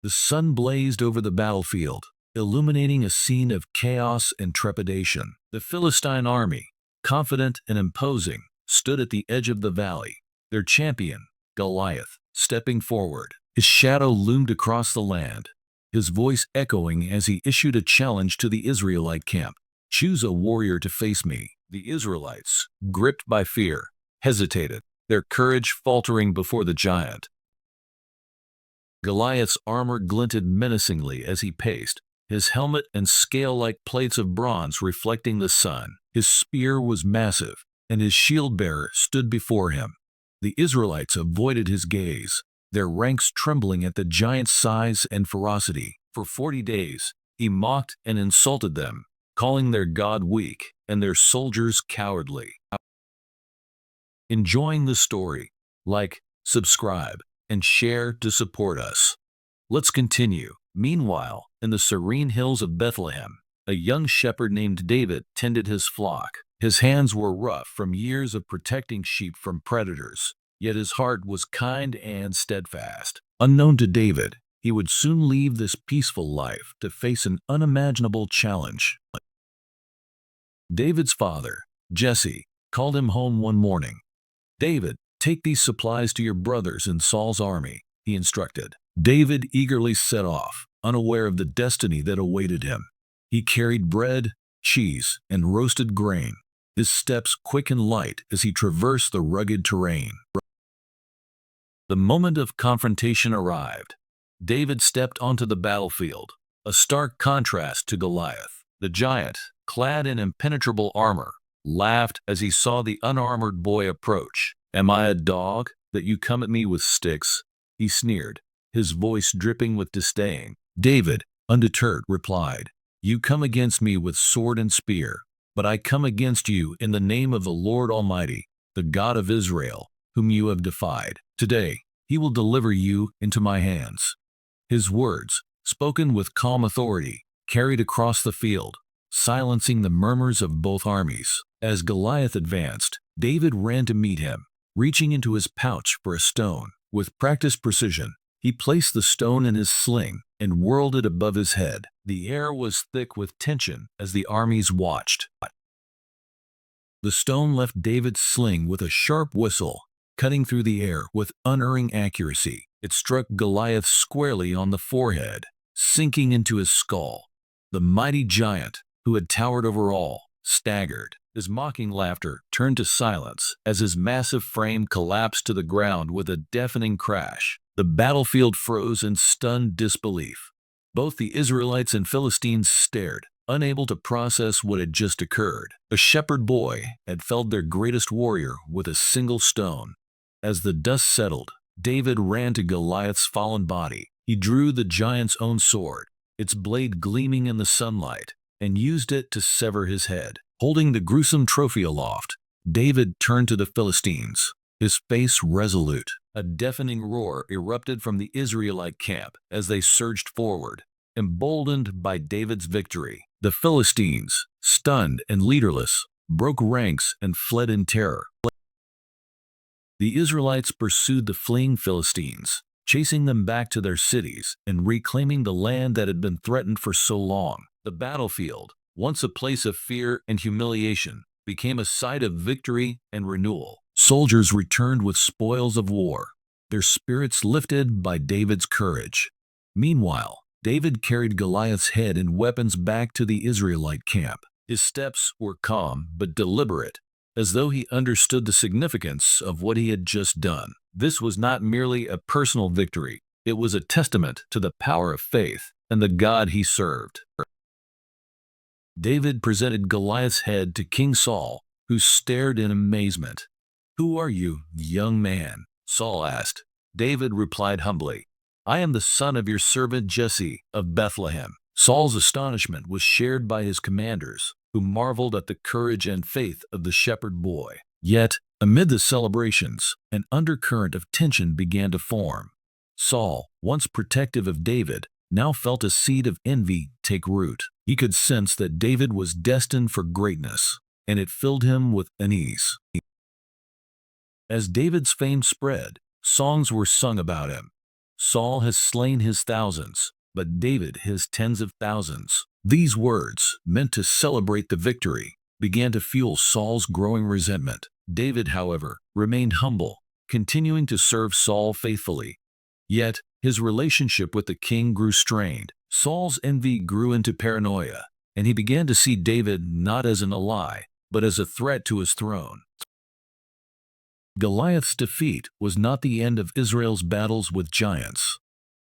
The sun blazed over the battlefield, illuminating a scene of chaos and trepidation. The Philistine army, confident and imposing, stood at the edge of the valley, their champion, Goliath, stepping forward. His shadow loomed across the land, his voice echoing as he issued a challenge to the Israelite camp. "Choose a warrior to face me." The Israelites, gripped by fear, hesitated, their courage faltering before the giant. Goliath's armor glinted menacingly as he paced, his helmet and scale-like plates of bronze reflecting the sun. His spear was massive, and his shield-bearer stood before him. The Israelites avoided his gaze, their ranks trembling at the giant's size and ferocity. For 40 days, he mocked and insulted them, calling their God weak and their soldiers cowardly. Enjoying the story? Like, subscribe, and share to support us. Let's continue. Meanwhile, in the serene hills of Bethlehem, a young shepherd named David tended his flock. His hands were rough from years of protecting sheep from predators, yet his heart was kind and steadfast. Unknown to David, he would soon leave this peaceful life to face an unimaginable challenge. David's father, Jesse, called him home one morning. "David, take these supplies to your brothers in Saul's army," he instructed. David eagerly set off, unaware of the destiny that awaited him. He carried bread, cheese, and roasted grain, his steps quick and light as he traversed the rugged terrain. The moment of confrontation arrived. David stepped onto the battlefield, a stark contrast to Goliath. The giant, clad in impenetrable armor, laughed as he saw the unarmored boy approach. "Am I a dog, that you come at me with sticks?" he sneered, his voice dripping with disdain. David, undeterred, replied, "You come against me with sword and spear, but I come against you in the name of the Lord Almighty, the God of Israel, whom you have defied. Today, he will deliver you into my hands." His words, spoken with calm authority, carried across the field, silencing the murmurs of both armies. As Goliath advanced, David ran to meet him, reaching into his pouch for a stone. With practiced precision, he placed the stone in his sling and whirled it above his head. The air was thick with tension as the armies watched. The stone left David's sling with a sharp whistle, cutting through the air with unerring accuracy. It struck Goliath squarely on the forehead, sinking into his skull. The mighty giant, who had towered over all, staggered. His mocking laughter turned to silence as his massive frame collapsed to the ground with a deafening crash. The battlefield froze in stunned disbelief. Both the Israelites and Philistines stared, unable to process what had just occurred. A shepherd boy had felled their greatest warrior with a single stone. As the dust settled, David ran to Goliath's fallen body. He drew the giant's own sword, its blade gleaming in the sunlight, and used it to sever his head. Holding the gruesome trophy aloft, David turned to the Philistines, his face resolute. A deafening roar erupted from the Israelite camp as they surged forward, emboldened by David's victory. The Philistines, stunned and leaderless, broke ranks and fled in terror. The Israelites pursued the fleeing Philistines, chasing them back to their cities and reclaiming the land that had been threatened for so long. The battlefield, once a place of fear and humiliation, became a site of victory and renewal. Soldiers returned with spoils of war, their spirits lifted by David's courage. Meanwhile, David carried Goliath's head and weapons back to the Israelite camp. His steps were calm but deliberate, as though he understood the significance of what he had just done. This was not merely a personal victory, it was a testament to the power of faith and the God he served. David presented Goliath's head to King Saul, who stared in amazement. "Who are you, young man?" Saul asked. David replied humbly, "I am the son of your servant Jesse of Bethlehem." Saul's astonishment was shared by his commanders, who marveled at the courage and faith of the shepherd boy. Yet, amid the celebrations, an undercurrent of tension began to form. Saul, once protective of David, now felt a seed of envy take root. He could sense that David was destined for greatness, and it filled him with unease. As David's fame spread, songs were sung about him. Saul has slain his thousands, but David his tens of thousands. These words, meant to celebrate the victory, began to fuel Saul's growing resentment. David, however, remained humble, continuing to serve Saul faithfully. Yet, his relationship with the king grew strained. Saul's envy grew into paranoia, and he began to see David not as an ally, but as a threat to his throne. Goliath's defeat was not the end of Israel's battles with giants.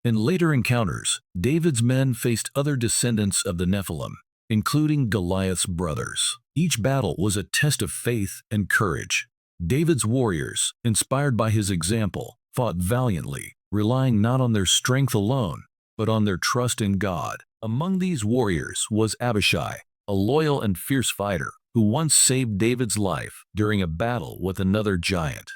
In later encounters, David's men faced other descendants of the Nephilim, including Goliath's brothers. Each battle was a test of faith and courage. David's warriors, inspired by his example, fought valiantly, relying not on their strength alone, but on their trust in God. Among these warriors was Abishai, a loyal and fierce fighter, who once saved David's life during a battle with another giant.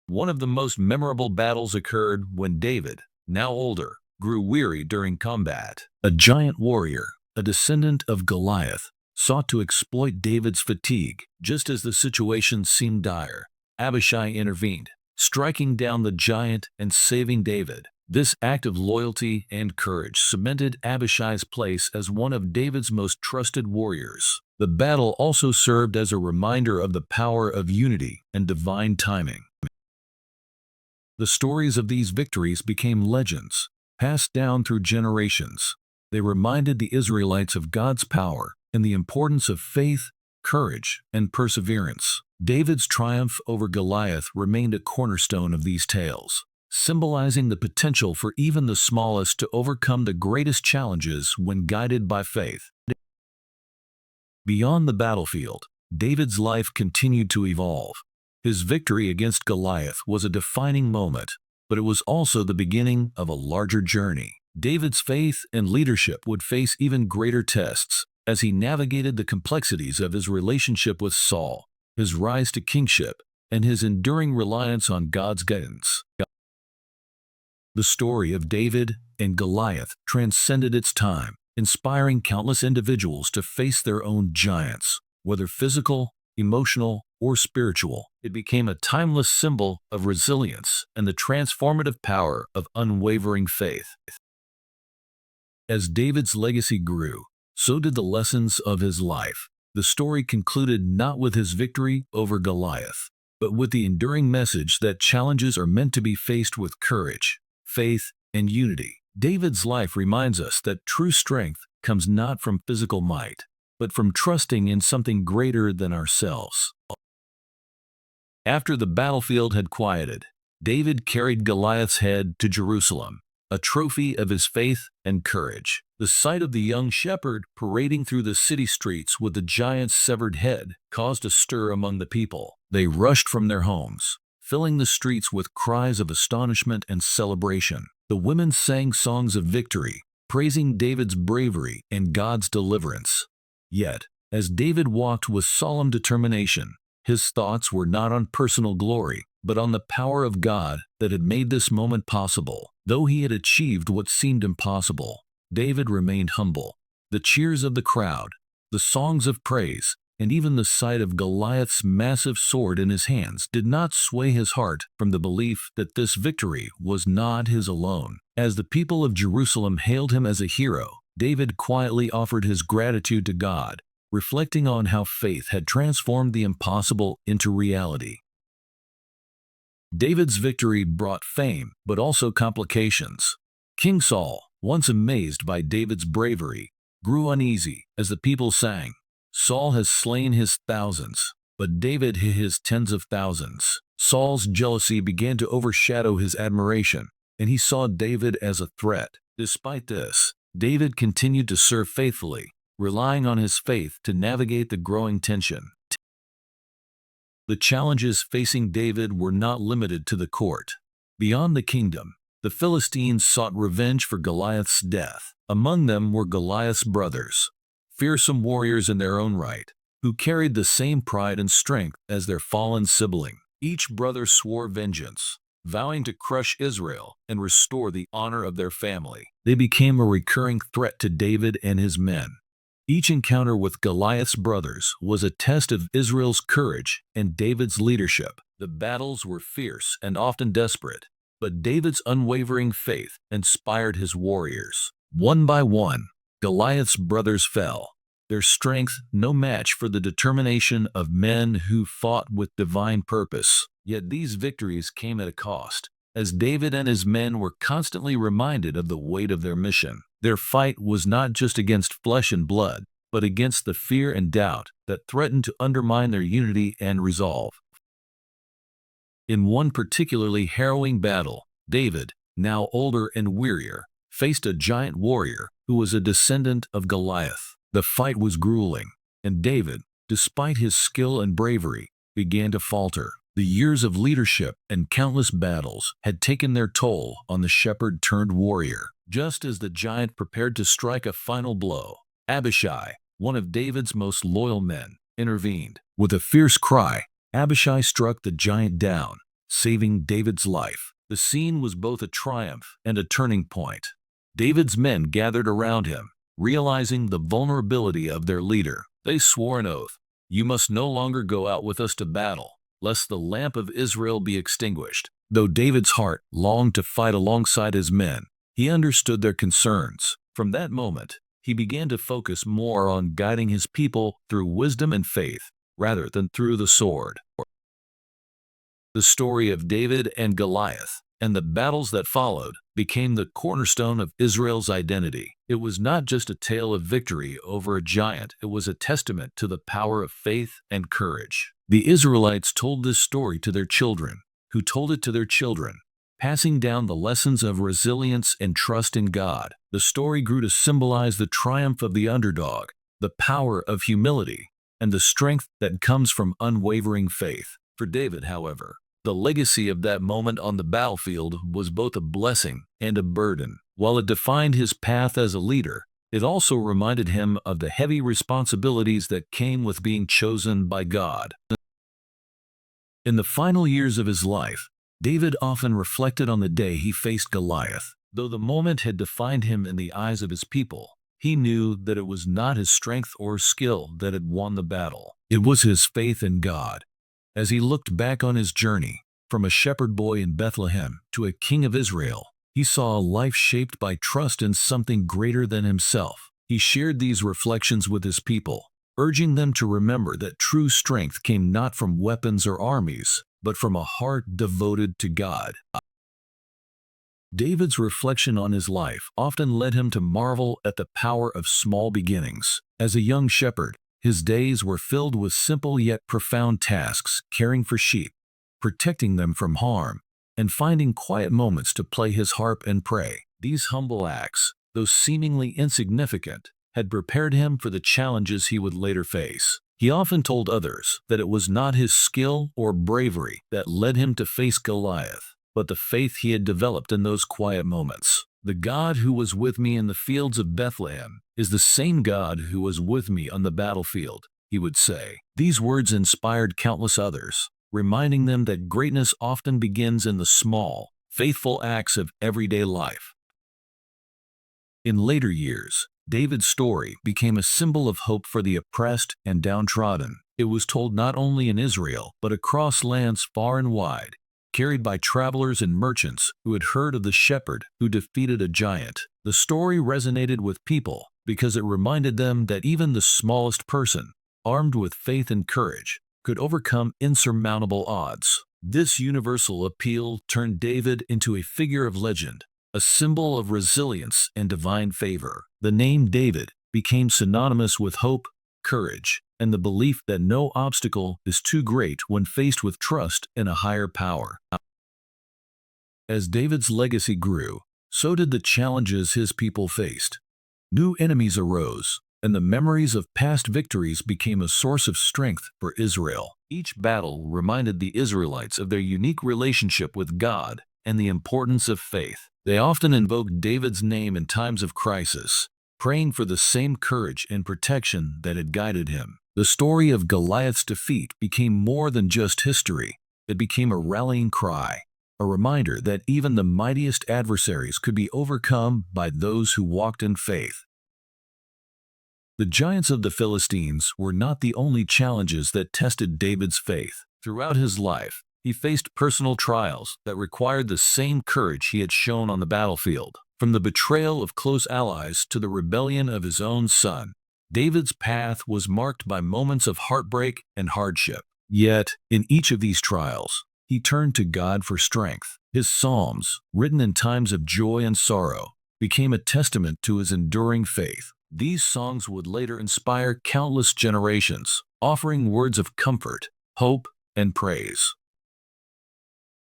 One of the most memorable battles occurred when David, now older, grew weary during combat. A giant warrior, a descendant of Goliath, sought to exploit David's fatigue. Just as the situation seemed dire, Abishai intervened, striking down the giant and saving David. This act of loyalty and courage cemented Abishai's place as one of David's most trusted warriors. The battle also served as a reminder of the power of unity and divine timing. The stories of these victories became legends, passed down through generations. They reminded the Israelites of God's power and the importance of faith, courage, and perseverance. David's triumph over Goliath remained a cornerstone of these tales, symbolizing the potential for even the smallest to overcome the greatest challenges when guided by faith. Beyond the battlefield, David's life continued to evolve. His victory against Goliath was a defining moment, but it was also the beginning of a larger journey. David's faith and leadership would face even greater tests as he navigated the complexities of his relationship with Saul, his rise to kingship, and his enduring reliance on God's guidance. The story of David and Goliath transcended its time, inspiring countless individuals to face their own giants, whether physical, emotional, or spiritual. It became a timeless symbol of resilience and the transformative power of unwavering faith. As David's legacy grew, so did the lessons of his life. The story concluded not with his victory over Goliath, but with the enduring message that challenges are meant to be faced with courage, faith, and unity. David's life reminds us that true strength comes not from physical might, but from trusting in something greater than ourselves. After the battlefield had quieted, David carried Goliath's head to Jerusalem, a trophy of his faith and courage. The sight of the young shepherd parading through the city streets with the giant's severed head caused a stir among the people. They rushed from their homes, filling the streets with cries of astonishment and celebration. The women sang songs of victory, praising David's bravery and God's deliverance. Yet, as David walked with solemn determination, his thoughts were not on personal glory, but on the power of God that had made this moment possible. Though he had achieved what seemed impossible, David remained humble. The cheers of the crowd, the songs of praise, and even the sight of Goliath's massive sword in his hands did not sway his heart from the belief that this victory was not his alone. As the people of Jerusalem hailed him as a hero, David quietly offered his gratitude to God, reflecting on how faith had transformed the impossible into reality. David's victory brought fame, but also complications. King Saul, once amazed by David's bravery, grew uneasy as the people sang, "Saul has slain his thousands, but David his tens of thousands." Saul's jealousy began to overshadow his admiration, and he saw David as a threat. Despite this, David continued to serve faithfully, relying on his faith to navigate the growing tension. The challenges facing David were not limited to the court. Beyond the kingdom, the Philistines sought revenge for Goliath's death. Among them were Goliath's brothers, fearsome warriors in their own right, who carried the same pride and strength as their fallen sibling. Each brother swore vengeance, vowing to crush Israel and restore the honor of their family. They became a recurring threat to David and his men. Each encounter with Goliath's brothers was a test of Israel's courage and David's leadership. The battles were fierce and often desperate, but David's unwavering faith inspired his warriors. One by one, Goliath's brothers fell, their strength no match for the determination of men who fought with divine purpose. Yet these victories came at a cost, as David and his men were constantly reminded of the weight of their mission. Their fight was not just against flesh and blood, but against the fear and doubt that threatened to undermine their unity and resolve. In one particularly harrowing battle, David, now older and wearier, faced a giant warrior who was a descendant of Goliath. The fight was grueling, and David, despite his skill and bravery, began to falter. The years of leadership and countless battles had taken their toll on the shepherd-turned-warrior. Just as the giant prepared to strike a final blow, Abishai, one of David's most loyal men, intervened. With a fierce cry, Abishai struck the giant down, saving David's life. The scene was both a triumph and a turning point. David's men gathered around him, realizing the vulnerability of their leader. They swore an oath, "You must no longer go out with us to battle, lest the lamp of Israel be extinguished." Though David's heart longed to fight alongside his men, he understood their concerns. From that moment, he began to focus more on guiding his people through wisdom and faith, rather than through the sword. The story of David and Goliath, and the battles that followed, became the cornerstone of Israel's identity. It was not just a tale of victory over a giant, it was a testament to the power of faith and courage. The Israelites told this story to their children, who told it to their children, passing down the lessons of resilience and trust in God. The story grew to symbolize the triumph of the underdog, the power of humility, and the strength that comes from unwavering faith. For David, however, the legacy of that moment on the battlefield was both a blessing and a burden. While it defined his path as a leader, it also reminded him of the heavy responsibilities that came with being chosen by God. In the final years of his life, David often reflected on the day he faced Goliath. Though the moment had defined him in the eyes of his people, he knew that it was not his strength or skill that had won the battle. It was his faith in God. As he looked back on his journey, from a shepherd boy in Bethlehem to a king of Israel, he saw a life shaped by trust in something greater than himself. He shared these reflections with his people, urging them to remember that true strength came not from weapons or armies, but from a heart devoted to God. David's reflection on his life often led him to marvel at the power of small beginnings. As a young shepherd, his days were filled with simple yet profound tasks: caring for sheep, protecting them from harm, and finding quiet moments to play his harp and pray. These humble acts, though seemingly insignificant, had prepared him for the challenges he would later face. He often told others that it was not his skill or bravery that led him to face Goliath, but the faith he had developed in those quiet moments. "The God who was with me in the fields of Bethlehem is the same God who was with me on the battlefield," he would say. These words inspired countless others, reminding them that greatness often begins in the small, faithful acts of everyday life. In later years, David's story became a symbol of hope for the oppressed and downtrodden. It was told not only in Israel, but across lands far and wide, carried by travelers and merchants who had heard of the shepherd who defeated a giant. The story resonated with people because it reminded them that even the smallest person, armed with faith and courage, could overcome insurmountable odds. This universal appeal turned David into a figure of legend, a symbol of resilience and divine favor. The name David became synonymous with hope, courage, and the belief that no obstacle is too great when faced with trust in a higher power. As David's legacy grew, so did the challenges his people faced. New enemies arose, and the memories of past victories became a source of strength for Israel. Each battle reminded the Israelites of their unique relationship with God and the importance of faith. They often invoked David's name in times of crisis, praying for the same courage and protection that had guided him. The story of Goliath's defeat became more than just history. It became a rallying cry, a reminder that even the mightiest adversaries could be overcome by those who walked in faith. The giants of the Philistines were not the only challenges that tested David's faith. Throughout his life, he faced personal trials that required the same courage he had shown on the battlefield. From the betrayal of close allies to the rebellion of his own son, David's path was marked by moments of heartbreak and hardship. Yet, in each of these trials, he turned to God for strength. His psalms, written in times of joy and sorrow, became a testament to his enduring faith. These songs would later inspire countless generations, offering words of comfort, hope, and praise.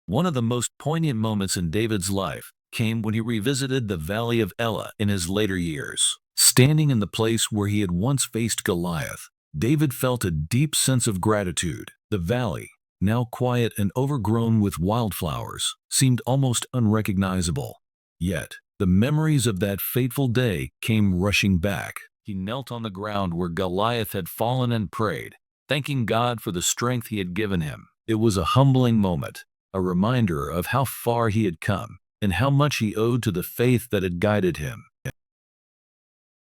One of the most poignant moments in David's life came when he revisited the Valley of Elah in his later years. Standing in the place where he had once faced Goliath, David felt a deep sense of gratitude. The valley, now quiet and overgrown with wildflowers, seemed almost unrecognizable. Yet, the memories of that fateful day came rushing back. He knelt on the ground where Goliath had fallen and prayed, thanking God for the strength he had given him. It was a humbling moment, a reminder of how far he had come and how much he owed to the faith that had guided him.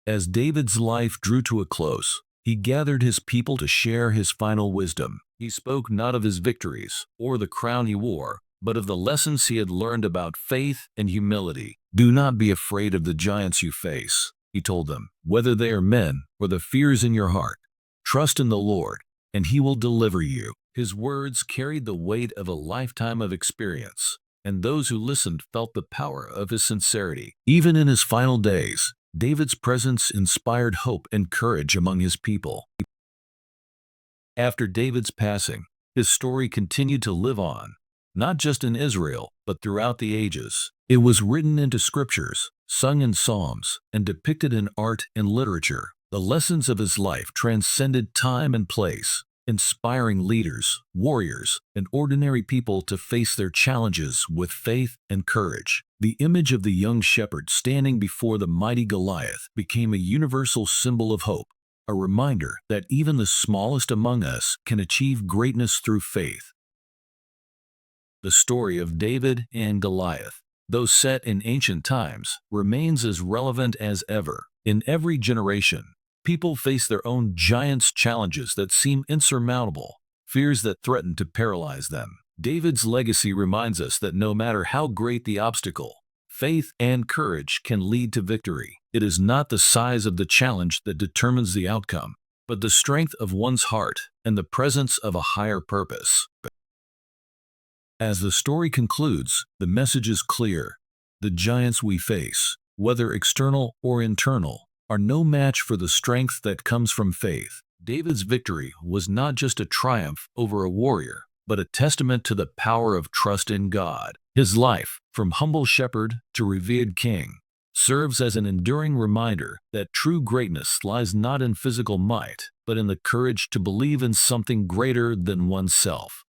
As David's life drew to a close, he gathered his people to share his final wisdom. He spoke not of his victories or the crown he wore, but of the lessons he had learned about faith and humility. "Do not be afraid of the giants you face," he told them, "whether they are men or the fears in your heart. Trust in the Lord, and he will deliver you." His words carried the weight of a lifetime of experience, and those who listened felt the power of his sincerity. Even in his final days, David's presence inspired hope and courage among his people. After David's passing, his story continued to live on, not just in Israel, but throughout the ages. It was written into scriptures, sung in psalms, and depicted in art and literature. The lessons of his life transcended time and place, inspiring leaders, warriors, and ordinary people to face their challenges with faith and courage. The image of the young shepherd standing before the mighty Goliath became a universal symbol of hope, a reminder that even the smallest among us can achieve greatness through faith. The story of David and Goliath, though set in ancient times, remains as relevant as ever. In every generation, people face their own giants, challenges that seem insurmountable, fears that threaten to paralyze them. David's legacy reminds us that no matter how great the obstacle, faith and courage can lead to victory. It is not the size of the challenge that determines the outcome, but the strength of one's heart and the presence of a higher purpose. As the story concludes, the message is clear. The giants we face, whether external or internal, are no match for the strength that comes from faith. David's victory was not just a triumph over a warrior, but a testament to the power of trust in God. His life, from humble shepherd to revered king, serves as an enduring reminder that true greatness lies not in physical might, but in the courage to believe in something greater than oneself.